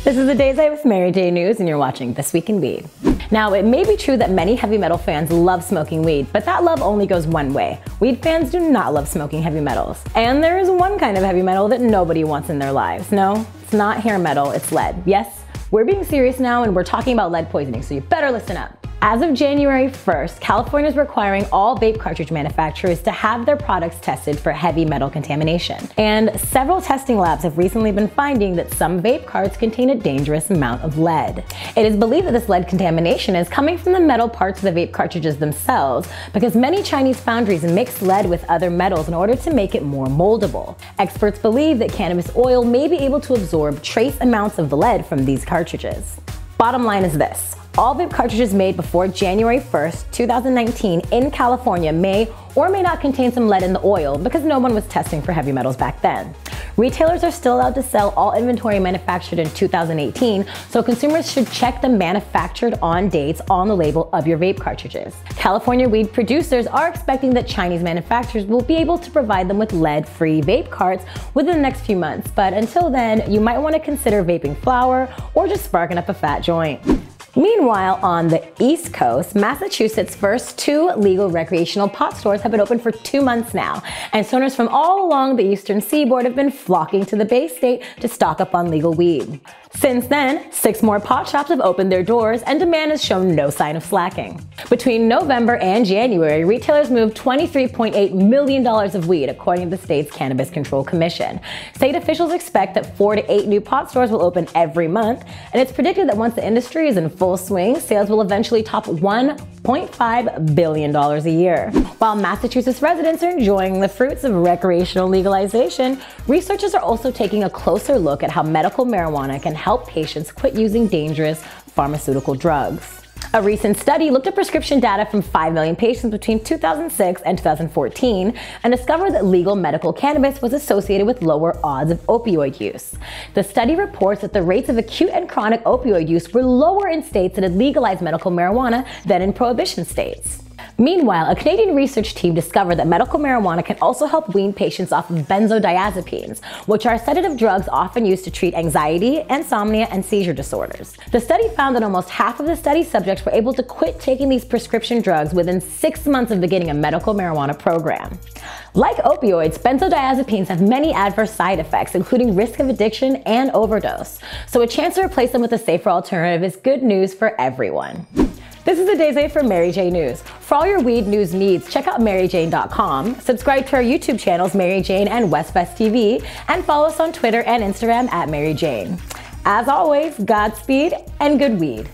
This is the Day's Eye with Mary J News, and you're watching This Week in Weed. Now, it may be true that many heavy metal fans love smoking weed, but that love only goes one way. Weed fans do not love smoking heavy metals. And there is one kind of heavy metal that nobody wants in their lives. No, it's not hair metal, it's lead. Yes, we're being serious now and we're talking about lead poisoning, so you better listen up. As of January 1st, California is requiring all vape cartridge manufacturers to have their products tested for heavy metal contamination. And several testing labs have recently been finding that some vape carts contain a dangerous amount of lead. It is believed that this lead contamination is coming from the metal parts of the vape cartridges themselves, because many Chinese foundries mix lead with other metals in order to make it more moldable. Experts believe that cannabis oil may be able to absorb trace amounts of the lead from these cartridges. Bottom line is this. All vape cartridges made before January 1st, 2019 in California may or may not contain some lead in the oil because no one was testing for heavy metals back then. Retailers are still allowed to sell all inventory manufactured in 2018, so consumers should check the manufactured on dates on the label of your vape cartridges. California weed producers are expecting that Chinese manufacturers will be able to provide them with lead-free vape carts within the next few months, but until then, you might want to consider vaping flower or just sparking up a fat joint. Meanwhile, on the East Coast, Massachusetts' first 2 legal recreational pot stores have been open for 2 months now, and stoners from all along the eastern seaboard have been flocking to the Bay State to stock up on legal weed. Since then, 6 more pot shops have opened their doors, and demand has shown no sign of slacking. Between November and January, retailers moved $23.8 million of weed, according to the state's Cannabis Control Commission. State officials expect that 4 to 8 new pot stores will open every month, and it's predicted that once the industry is in full swing, sales will eventually top $1.5 billion a year. While Massachusetts residents are enjoying the fruits of recreational legalization, researchers are also taking a closer look at how medical marijuana can help patients quit using dangerous pharmaceutical drugs. A recent study looked at prescription data from 5 million patients between 2006 and 2014 and discovered that legal medical cannabis was associated with lower odds of opioid use. The study reports that the rates of acute and chronic opioid use were lower in states that had legalized medical marijuana than in prohibition states. Meanwhile, a Canadian research team discovered that medical marijuana can also help wean patients off of benzodiazepines, which are sedative drugs often used to treat anxiety, insomnia, and seizure disorders. The study found that almost half of the study subjects were able to quit taking these prescription drugs within 6 months of beginning a medical marijuana program. Like opioids, benzodiazepines have many adverse side effects, including risk of addiction and overdose. So a chance to replace them with a safer alternative is good news for everyone. This is the Day's Eye for Mary J News. For all your weed news needs, check out maryjane.com, subscribe to our YouTube channels Mary Jane and Westfest TV, and follow us on Twitter and Instagram at Mary Jane. As always, Godspeed and good weed.